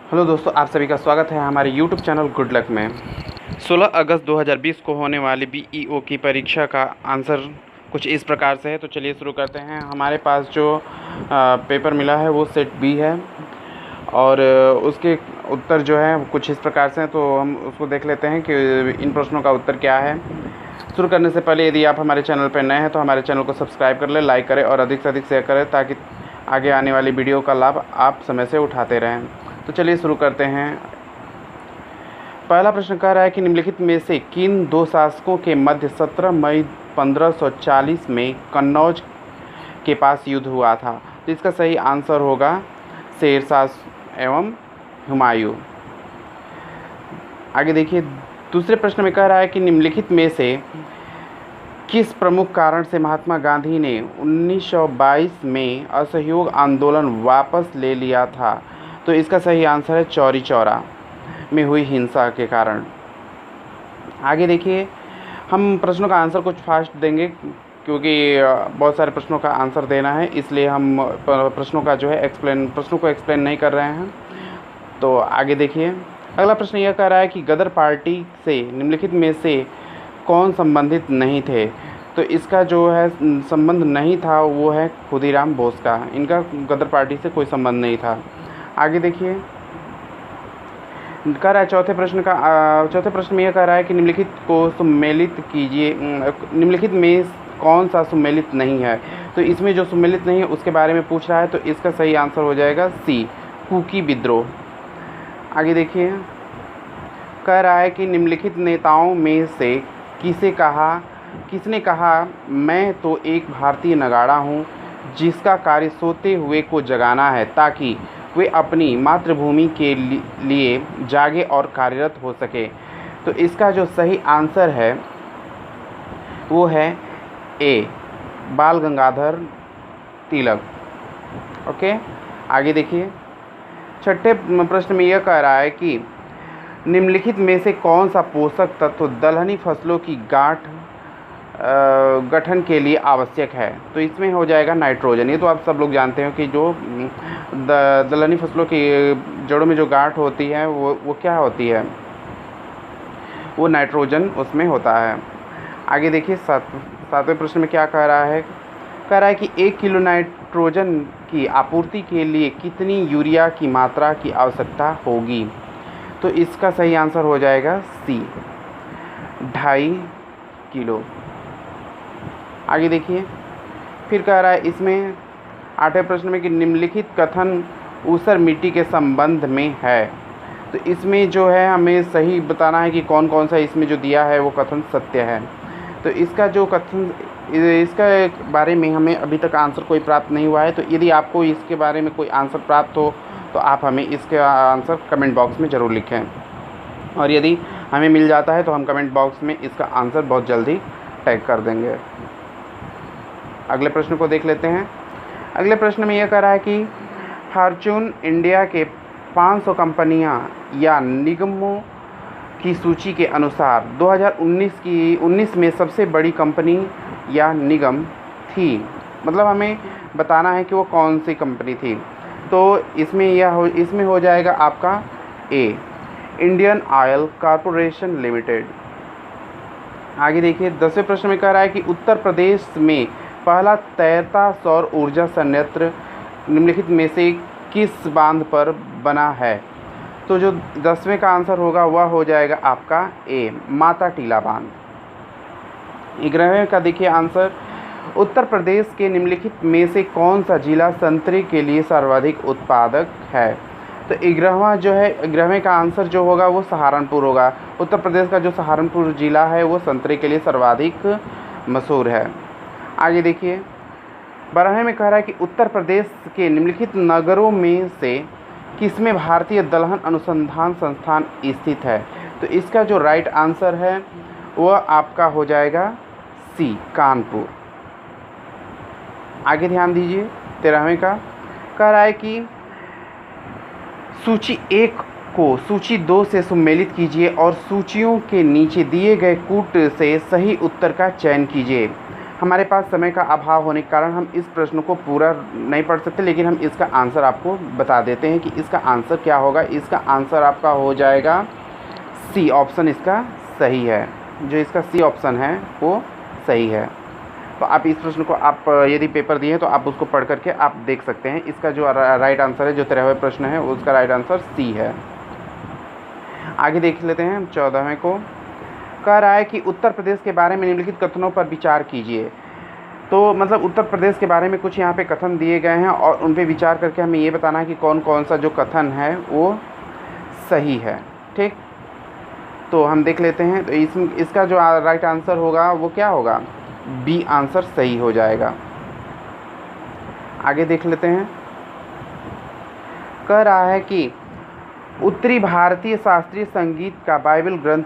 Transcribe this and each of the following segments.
Hello दोस्तों, आप सभी का स्वागत है हमारे यूट्यूब चैनल गुड लक में। 16 अगस्त 2020 को होने वाली बीईओ की परीक्षा का आंसर कुछ इस प्रकार से है। तो चलिए शुरू करते हैं। हमारे पास जो पेपर मिला है वो सेट बी है और उसके उत्तर जो है कुछ इस प्रकार से हैं। तो हम उसको देख लेते हैं कि इन प्रश्नों का उत्तर क्या है। शुरू करने से पहले यदि आप हमारे चैनल पर नए हैं तो हमारे चैनल को सब्सक्राइब कर लें, लाइक करें और अधिक से अधिक शेयर करें ताकि आगे आने वाली वीडियो का लाभ आप समय से उठाते रहें। तो चलिए शुरू करते हैं। पहला प्रश्न कह रहा है कि निम्नलिखित में से किन दो शासकों के मध्य 17 मई 1540 में कन्नौज के पास युद्ध हुआ था। तो इसका सही आंसर होगा शेरशाह एवं हुमायूं। आगे देखिए, दूसरे प्रश्न में कह रहा है कि निम्नलिखित में से किस प्रमुख कारण से महात्मा गांधी ने 1922 में असहयोग आंदोलन वापस ले लिया था। तो इसका सही आंसर है चौरी चौरा में हुई हिंसा के कारण। आगे देखिए, हम प्रश्नों का आंसर कुछ फास्ट देंगे क्योंकि बहुत सारे प्रश्नों का आंसर देना है, इसलिए हम प्रश्नों का जो है प्रश्नों को एक्सप्लेन नहीं कर रहे हैं। तो आगे देखिए, अगला प्रश्न यह कह रहा है कि गदर पार्टी से निम्नलिखित में से कौन संबंधित नहीं थे। तो इसका जो है संबंध नहीं था वो है खुदीराम बोस का। इनका गदर पार्टी से कोई संबंध नहीं था। आगे देखिए, कह रहा है चौथे प्रश्न में यह कह रहा है कि निम्नलिखित को सुमेलित कीजिए। निम्नलिखित में कौन सा सुमेलित नहीं है। तो इसमें जो सुमेलित नहीं है उसके बारे में पूछ रहा है। तो इसका सही आंसर हो जाएगा सी, कुकी विद्रोह। आगे देखिए, कह रहा है कि निम्नलिखित नेताओं में से किसने कहा मैं तो एक भारतीय नगाड़ा हूँ जिसका कार्य सोते हुए को जगाना है ताकि वे अपनी मातृभूमि के लिए जागे और कार्यरत हो सके। तो इसका जो सही आंसर है वो है ए, बाल गंगाधर तिलक। ओके, आगे देखिए, छठे प्रश्न में यह कह रहा है कि निम्नलिखित में से कौन सा पोषक तत्व दलहनी फसलों की गठन के लिए आवश्यक है। तो इसमें हो जाएगा नाइट्रोजन। ये तो आप सब लोग जानते हो कि जो दलहनी फसलों की जड़ों में जो गांठ होती है वो क्या होती है, वो नाइट्रोजन उसमें होता है। आगे देखिए, सातवें प्रश्न में क्या कह रहा है कि 1 किलो नाइट्रोजन की आपूर्ति के लिए कितनी यूरिया की मात्रा की आवश्यकता होगी। तो इसका सही आंसर हो जाएगा सी, 2.5 किलो। आगे देखिए, फिर कह रहा है इसमें 8वें प्रश्न में कि निम्नलिखित कथन ऊसर मिट्टी के संबंध में है। तो इसमें जो है हमें सही बताना है कि कौन कौन सा इसमें जो दिया है वो कथन सत्य है। तो इसका बारे में हमें अभी तक आंसर कोई प्राप्त नहीं हुआ है। तो यदि आपको इसके बारे में कोई आंसर प्राप्त हो तो आप हमें इसका आंसर कमेंट बॉक्स में ज़रूर लिखें, और यदि हमें मिल जाता है तो हम कमेंट बॉक्स में इसका आंसर बहुत जल्दी टैग कर देंगे। अगले प्रश्न को देख लेते हैं। अगले प्रश्न में यह कह रहा है कि फॉर्च्यून इंडिया के 500 कंपनियां या निगमों की सूची के अनुसार 2019 में सबसे बड़ी कंपनी या निगम थी। मतलब हमें बताना है कि वो कौन सी कंपनी थी। तो इसमें हो जाएगा आपका ए, इंडियन ऑयल कॉरपोरेशन लिमिटेड। आगे देखिए, 10वें प्रश्न में कह रहा है कि उत्तर प्रदेश में पहला तैरता सौर ऊर्जा संयंत्र निम्नलिखित में से किस बांध पर बना है। तो जो 10वें का आंसर होगा वह हो जाएगा आपका ए, माता टीला बांध। 11वें का देखिए आंसर, उत्तर प्रदेश के निम्नलिखित में से कौन सा जिला संतरे के लिए सर्वाधिक उत्पादक है। तो 11वें का आंसर जो होगा वो सहारनपुर होगा। उत्तर प्रदेश का जो सहारनपुर जिला है वो संतरे के लिए सर्वाधिक मशहूर है। आगे देखिए, 12वें में कह रहा है कि उत्तर प्रदेश के निम्नलिखित नगरों में से किसमें भारतीय दलहन अनुसंधान संस्थान स्थित है। तो इसका जो राइट आंसर है वह आपका हो जाएगा सी, कानपुर। आगे ध्यान दीजिए, 13वें का कह रहा है कि सूची 1 को सूची 2 से सुमेलित कीजिए और सूचियों के नीचे दिए गए कूट से सही उत्तर का चयन कीजिए। हमारे पास समय का अभाव होने के कारण हम इस प्रश्न को पूरा नहीं पढ़ सकते, लेकिन हम इसका आंसर आपको बता देते हैं कि इसका आंसर क्या होगा। इसका आंसर आपका हो जाएगा सी ऑप्शन, इसका सही है। जो इसका सी ऑप्शन है वो सही है। तो आप इस प्रश्न को आप यदि पेपर दिए तो आप उसको पढ़ करके आप देख सकते हैं। इसका जो राइट आंसर है, जो 13वें प्रश्न है, उसका राइट आंसर सी है। आगे देख लेते हैं 14वें को। कह रहा है कि उत्तर प्रदेश के बारे में निम्नलिखित कथनों पर विचार कीजिए। तो मतलब उत्तर प्रदेश के बारे में कुछ यहाँ पे कथन दिए गए हैं और उन पे विचार करके हमें ये बताना है कि कौन कौन सा जो कथन है वो सही है। ठीक, तो हम देख लेते हैं। तो इसका जो राइट आंसर होगा वो क्या होगा, बी आंसर सही हो जाएगा। आगे देख लेते हैं। कह रहा है कि उत्तरी भारतीय शास्त्रीय संगीत का बाइबल ग्रंथ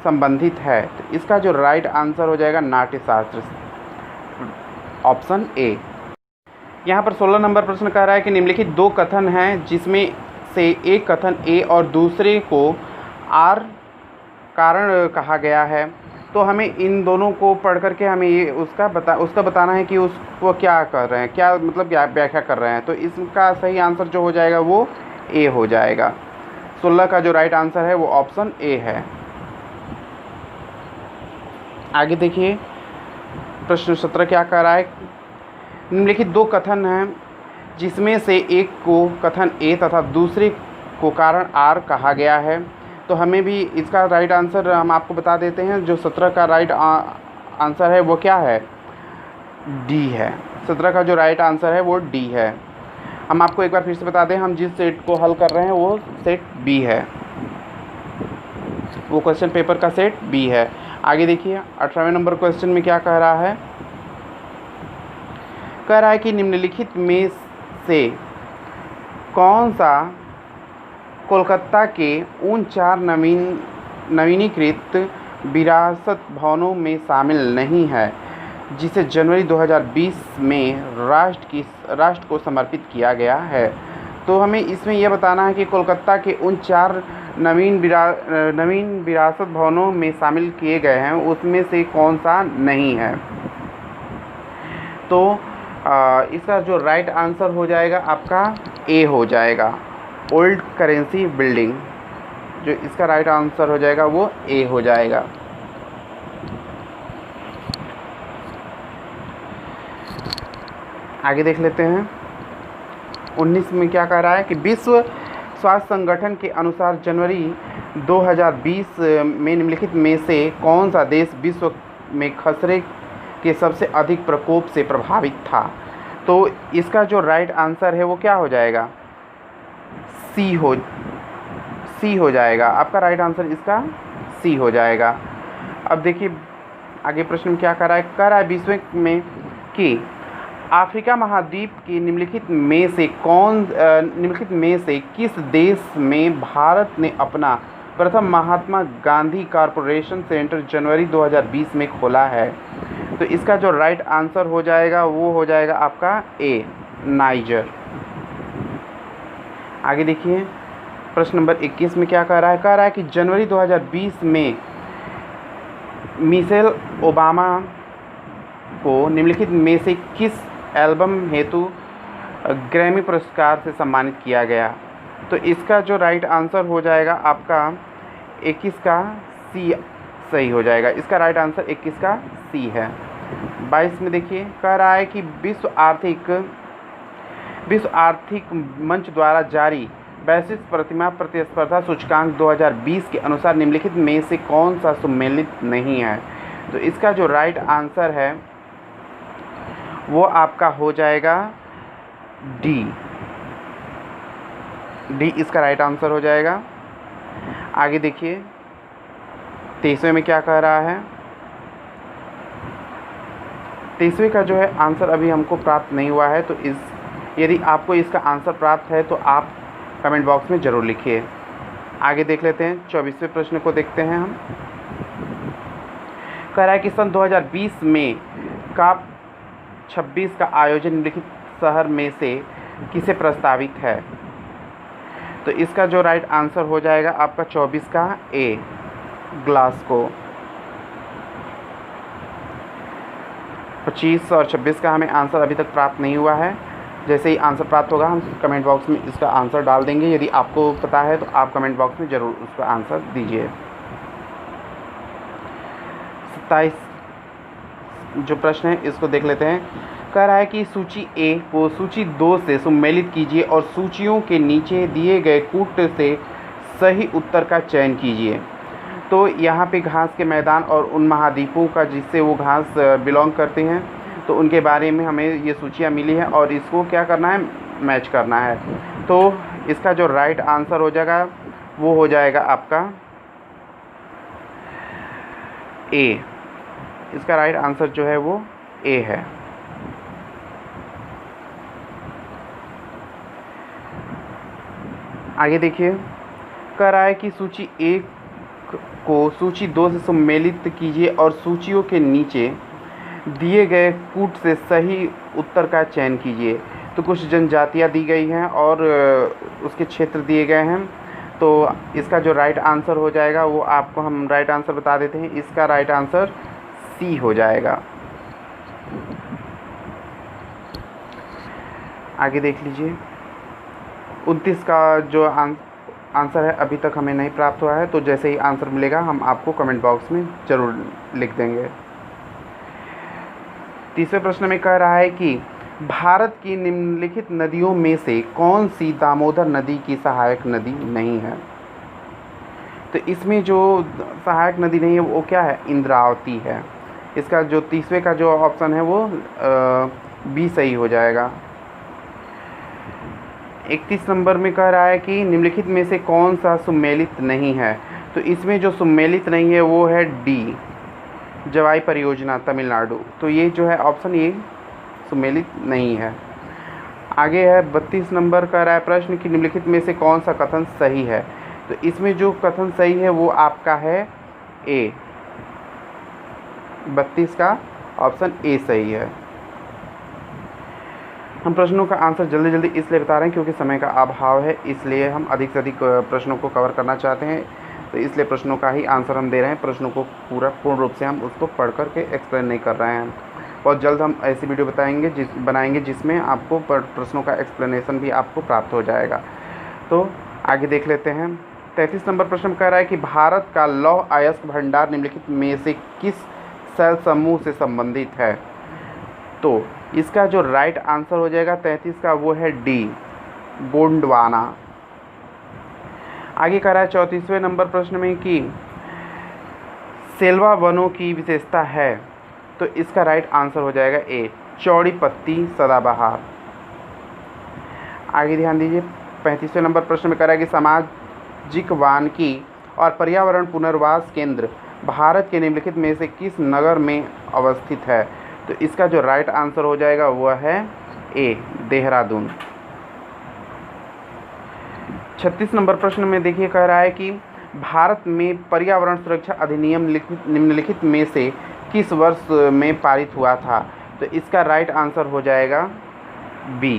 संबंधित है। तो इसका जो राइट आंसर हो जाएगा नाट्य शास्त्र, ऑप्शन ए। यहाँ पर 16 नंबर प्रश्न कह रहा है कि निम्नलिखित दो कथन हैं जिसमें से एक कथन ए और दूसरे को आर कारण कहा गया है। तो हमें इन दोनों को पढ़ करके हमें ये उसका बताना है कि उसको क्या कर रहे हैं, क्या मतलब क्या व्याख्या कर रहे हैं। तो इसका सही आंसर जो हो जाएगा वो ए हो जाएगा। 16 का जो राइट आंसर है वो ऑप्शन ए है। आगे देखिए प्रश्न 17 क्या कह रहा है। निम्नलिखित दो कथन हैं जिसमें से एक को कथन ए तथा दूसरे को कारण आर कहा गया है। तो हमें भी इसका राइट आंसर हम आपको बता देते हैं। जो 17 का राइट आंसर है वो क्या है, डी है। 17 का जो राइट आंसर है वो डी है। हम आपको एक बार फिर से बता दें, हम जिस सेट को हल कर रहे हैं वो सेट बी है, वो क्वेश्चन पेपर का सेट बी है। आगे देखिए 18वें नंबर क्वेश्चन में क्या कह रहा है। कह रहा है कि निम्नलिखित में से कौन सा कोलकाता के उन 4 नवीनीकृत विरासत भवनों में शामिल नहीं है जिसे जनवरी 2020 में राष्ट्र को समर्पित किया गया है। तो हमें इसमें यह बताना है कि कोलकाता के उन 4 नवीन विरासत भवनों में शामिल किए गए हैं उसमें से कौन सा नहीं है। तो इसका जो राइट आंसर हो जाएगा आपका ए हो जाएगा, ओल्ड करेंसी बिल्डिंग। जो इसका राइट आंसर हो जाएगा वो ए हो जाएगा। आगे देख लेते हैं 19 में क्या कह रहा है कि विश्व स्वास्थ्य संगठन के अनुसार जनवरी 2020 में निम्नलिखित में से कौन सा देश विश्व में खसरे के सबसे अधिक प्रकोप से प्रभावित था। तो इसका जो राइट आंसर है वो क्या हो जाएगा, सी हो जाएगा। आपका राइट आंसर इसका सी हो जाएगा। अब देखिए आगे प्रश्न में क्या कर रहा है विश्व में कि अफ्रीका महाद्वीप के निम्नलिखित में से किस देश में भारत ने अपना प्रथम महात्मा गांधी कॉरपोरेशन सेंटर जनवरी 2020 में खोला है। तो इसका जो राइट आंसर हो जाएगा वो हो जाएगा आपका ए, नाइजर। आगे देखिए प्रश्न नंबर 21 में क्या कह रहा है कि जनवरी 2020 में मिशेल ओबामा को निम्नलिखित में से किस एल्बम हेतु ग्रैमी पुरस्कार से सम्मानित किया गया। तो इसका जो राइट आंसर हो जाएगा आपका 21 का सी सही हो जाएगा। इसका राइट आंसर 21 का सी है। 22 में देखिए कह रहा है कि विश्व आर्थिक मंच द्वारा जारी वैश्विक प्रतिमा प्रतिस्पर्धा सूचकांक 2020 के अनुसार निम्नलिखित में से कौन सा सम्मिलित नहीं है। तो इसका जो राइट आंसर है वो आपका हो जाएगा डी इसका राइट आंसर हो जाएगा। आगे देखिए 23वें में क्या कह रहा है। 23वें का जो है आंसर अभी हमको प्राप्त नहीं हुआ है। तो यदि आपको इसका आंसर प्राप्त है तो आप कमेंट बॉक्स में ज़रूर लिखिए। आगे देख लेते हैं 24वें प्रश्न को देखते हैं हम। कह रहा है कि सन 2020 में COP 26 का आयोजन निम्नलिखित शहर में से किसे प्रस्तावित है। तो इसका जो राइट आंसर हो जाएगा आपका 24 का ए, ग्लासगो। 25 और 26 का हमें आंसर अभी तक प्राप्त नहीं हुआ है। जैसे ही आंसर प्राप्त होगा हम कमेंट बॉक्स में इसका आंसर डाल देंगे। यदि आपको पता है तो आप कमेंट बॉक्स में ज़रूर उसका आंसर दीजिए। 27 जो प्रश्न है इसको देख लेते हैं। कह रहा है कि सूची ए को सूची 2 से सम्मिलित कीजिए और सूचियों के नीचे दिए गए कूट से सही उत्तर का चयन कीजिए। तो यहाँ पे घास के मैदान और उन महाद्वीपों का जिससे वो घास बिलोंग करते हैं, तो उनके बारे में हमें ये सूचियाँ मिली हैं और इसको क्या करना है, मैच करना है। तो इसका जो राइट आंसर हो जाएगा वो हो जाएगा आपका ए। इसका राइट आंसर जो है वो ए है। आगे देखिए, कह रहा है कि सूची 1 को सूची 2 से सम्मिलित कीजिए और सूचियों के नीचे दिए गए कूट से सही उत्तर का चयन कीजिए। तो कुछ जनजातियाँ दी गई हैं और उसके क्षेत्र दिए गए हैं। तो इसका जो राइट आंसर हो जाएगा वो आपको हम राइट आंसर बता देते हैं। इसका राइट आंसर सी हो जाएगा। आगे देख लीजिए, 29 का जो आंसर है अभी तक हमें नहीं प्राप्त हुआ है। तो जैसे ही आंसर मिलेगा हम आपको कमेंट बॉक्स में ज़रूर लिख देंगे। तीसरे प्रश्न में कह रहा है कि भारत की निम्नलिखित नदियों में से कौन सी दामोदर नदी की सहायक नदी नहीं है। तो इसमें जो सहायक नदी नहीं है वो क्या है, इंद्रावती है। इसका जो तीसरे का जो ऑप्शन है वो बी सही हो जाएगा। 31 नंबर में कह रहा है कि निम्नलिखित में से कौन सा सम्मिलित नहीं है। तो इसमें जो सम्मिलित नहीं है वो है डी, जवाई परियोजना तमिलनाडु। तो ये जो है ऑप्शन ये सम्मिलित नहीं है। आगे है 32 नंबर कह रहा है प्रश्न कि निम्नलिखित में से कौन सा कथन सही है। तो इसमें जो कथन सही है वो आपका है ए। 32 का ऑप्शन ए सही है। हम प्रश्नों का आंसर जल्दी जल्दी इसलिए बता रहे हैं क्योंकि समय का अभाव है, इसलिए हम अधिक से अधिक प्रश्नों को कवर करना चाहते हैं। तो इसलिए प्रश्नों का ही आंसर हम दे रहे हैं। प्रश्नों को पूर्ण रूप से हम उसको पढ़ कर के एक्सप्लेन नहीं कर रहे हैं। बहुत जल्द हम ऐसी वीडियो बनाएंगे जिसमें आपको प्रश्नों का एक्सप्लेनेशन भी आपको प्राप्त हो जाएगा। तो आगे देख लेते हैं। 33 नंबर प्रश्न कह रहा है कि भारत का लौह अयस्क भंडार निम्नलिखित में से किस सेल समूह से संबंधित है। तो इसका जो राइट आंसर हो जाएगा 33 का वो है डी, गोंडवाना। आगे कह रहा है 34वें नंबर प्रश्न में कि सेल्वा वनों की विशेषता है। तो इसका राइट आंसर हो जाएगा ए, चौड़ी पत्ती सदाबहार। आगे ध्यान दीजिए, 35वें नंबर प्रश्न में कह रहा है कि सामाजिक वानिकी और पर्यावरण पुनर्वास केंद्र भारत के निम्नलिखित में से किस नगर में अवस्थित है। तो इसका जो राइट आंसर हो जाएगा वह है ए, देहरादून। 36 नंबर प्रश्न में देखिए कह रहा है कि भारत में पर्यावरण सुरक्षा अधिनियम निम्नलिखित में से किस वर्ष में पारित हुआ था। तो इसका राइट आंसर हो जाएगा बी।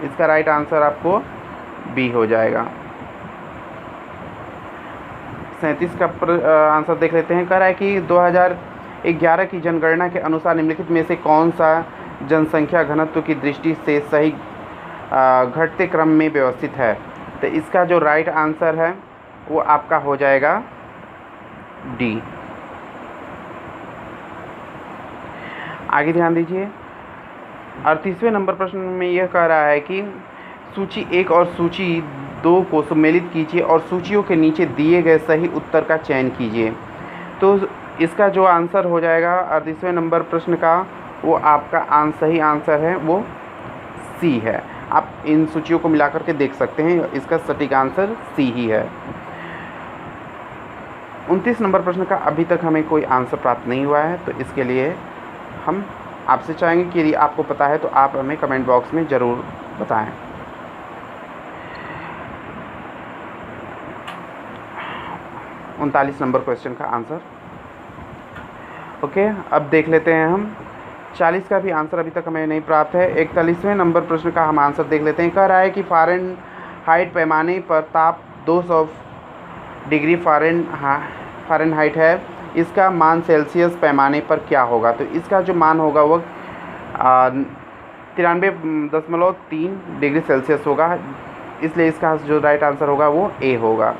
इसका राइट आंसर आपको बी हो जाएगा। 37 का आंसर देख लेते हैं। कह रहा है कि 2011 की जनगणना के अनुसार निम्नलिखित में से कौन सा जनसंख्या घनत्व की दृष्टि से सही घटते क्रम में व्यवस्थित है। तो इसका जो राइट आंसर है वो आपका हो जाएगा डी। आगे ध्यान दीजिए, 38वें नंबर प्रश्न में यह कह रहा है कि सूची 1 और सूची 2 को सम्मिलित कीजिए और सूचियों के नीचे दिए गए सही उत्तर का चयन कीजिए। तो इसका जो आंसर हो जाएगा 38वें नंबर प्रश्न का वो आपका सही आंसर है वो सी है। आप इन सूचियों को मिलाकर के देख सकते हैं, इसका सटीक आंसर सी ही है। 29 नंबर प्रश्न का अभी तक हमें कोई आंसर प्राप्त नहीं हुआ है। तो इसके लिए हम आपसे चाहेंगे कि यदि आपको पता है तो आप हमें कमेंट बॉक्स में ज़रूर बताएं। उनतालीस नंबर क्वेश्चन का आंसर ओके। अब देख लेते हैं हम 40 का भी आंसर अभी तक हमें नहीं प्राप्त है। 41वें नंबर प्रश्न का हम आंसर देख लेते हैं। कह रहा है कि फ़ारेनहाइट पैमाने पर ताप 200 डिग्री फ़ारेनहाइट है इसका मान सेल्सियस पैमाने पर क्या होगा? तो इसका जो मान होगा वो 93.3 डिग्री सेल्सियस होगा, इसलिए इसका जो राइट आंसर होगा वो ए होगा।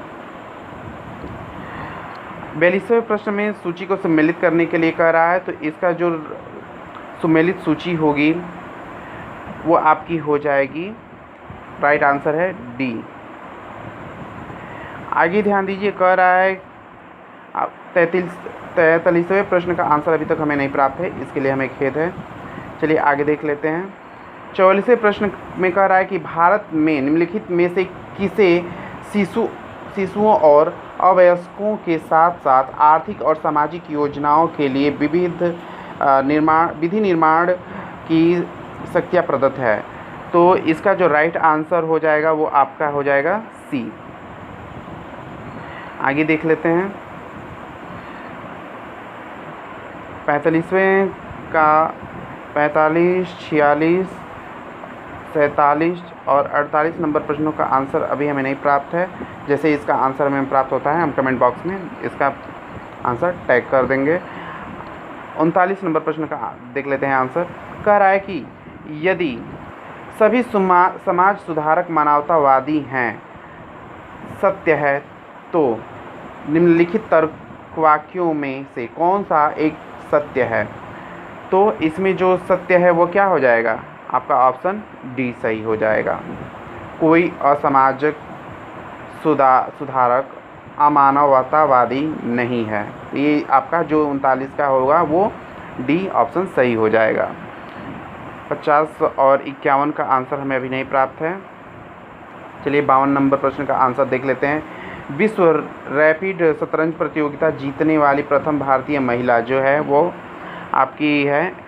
42वें प्रश्न में सूची को सम्मिलित करने के लिए कह रहा है, तो इसका जो सम्मिलित सूची होगी वो आपकी हो जाएगी, राइट आंसर है डी। आगे ध्यान दीजिए, कह रहा है 43वें प्रश्न का आंसर अभी तक हमें नहीं प्राप्त है, इसके लिए हमें खेद है। चलिए आगे देख लेते हैं। 44वें प्रश्न में कह रहा है कि भारत में निम्नलिखित में से किसे शिशुओं और अवयस्कों के साथ साथ आर्थिक और सामाजिक योजनाओं के लिए विधि निर्माण की शक्तियाँ प्रदत्त है? तो इसका जो राइट आंसर हो जाएगा वो आपका हो जाएगा सी। आगे देख लेते हैं। 45वें का 45, 46, 47 और 48 नंबर प्रश्नों का आंसर अभी हमें नहीं प्राप्त है। जैसे इसका आंसर हमें प्राप्त होता है हम कमेंट बॉक्स में इसका आंसर टैग कर देंगे। 39 नंबर प्रश्न का देख लेते हैं आंसर। कह रहा है कि यदि सभी समाज सुधारक मानवतावादी हैं, सत्य है, तो निम्नलिखित तर्क वाक्यों में से कौन सा एक सत्य है? तो इसमें जो सत्य है वो क्या हो जाएगा? आपका ऑप्शन डी सही हो जाएगा। कोई असामाजिक सुधारक अमानवतावादी नहीं है। ये आपका जो 39 का होगा वो डी ऑप्शन सही हो जाएगा। 50 और 51 का आंसर हमें अभी नहीं प्राप्त है। चलिए 52 नंबर प्रश्न का आंसर देख लेते हैं। विश्व रैपिड शतरंज प्रतियोगिता जीतने वाली प्रथम भारतीय महिला जो है वो आपकी है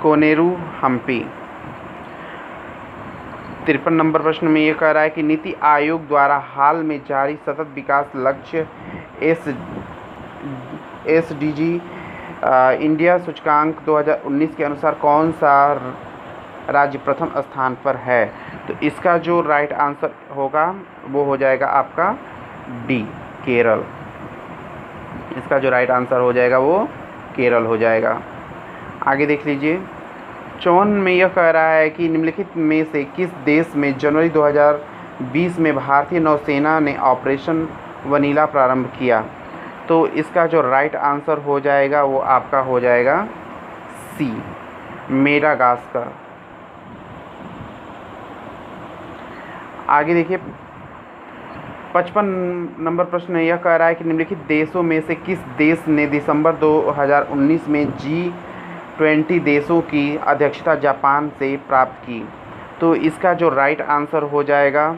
कोनेरू हम्पी। 53 नंबर प्रश्न में ये कह रहा है कि नीति आयोग द्वारा हाल में जारी सतत विकास लक्ष्य SDG इंडिया सूचकांक 2019 के अनुसार कौन सा राज्य प्रथम स्थान पर है? तो इसका जो राइट आंसर होगा वो हो जाएगा आपका डी, केरल। इसका जो राइट आंसर हो जाएगा वो केरल हो जाएगा। आगे देख लीजिए। 54 में यह कह रहा है कि निम्नलिखित में से किस देश में जनवरी 2020 में भारतीय नौसेना ने ऑपरेशन वनीला प्रारंभ किया? तो इसका जो राइट आंसर हो जाएगा वो आपका हो जाएगा सी, मेडागास्कर। आगे देखिए 55 नंबर प्रश्न यह कह रहा है कि निम्नलिखित देशों में से किस देश ने दिसंबर 2019 में G20 देशों की अध्यक्षता जापान से प्राप्त की? तो इसका जो राइट आंसर हो जाएगा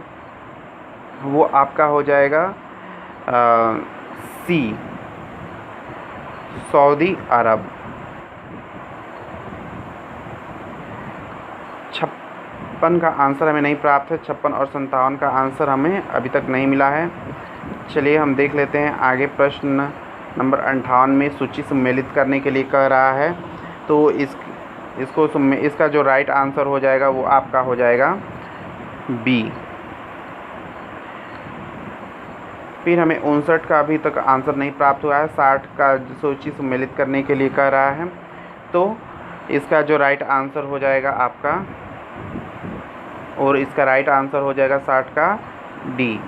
वो आपका हो जाएगा सी, सऊदी अरब। 56 का आंसर हमें नहीं प्राप्त है। 56 और 57 का आंसर हमें अभी तक नहीं मिला है। चलिए हम देख लेते हैं आगे। प्रश्न नंबर 58 में सूची सम्मिलित करने के लिए कह रहा है, तो इसका जो राइट आंसर हो जाएगा वो आपका हो जाएगा बी। फिर हमें 59 का अभी तक आंसर नहीं प्राप्त हुआ है। 60 का सूची सम्मिलित करने के लिए कह रहा है, तो इसका जो राइट आंसर हो जाएगा आपका, और इसका राइट आंसर हो जाएगा 60 का डी।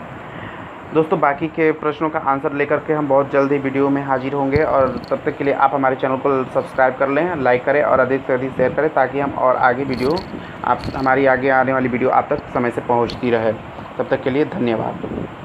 दोस्तों बाकी के प्रश्नों का आंसर लेकर के हम बहुत जल्द ही वीडियो में हाजिर होंगे, और तब तक के लिए आप हमारे चैनल को सब्सक्राइब कर लें, लाइक करें और अधिक से अधिक शेयर करें, ताकि हम और आगे वीडियो हमारी आगे आने वाली वीडियो आप तक समय से पहुंचती रहे। तब तक के लिए धन्यवाद।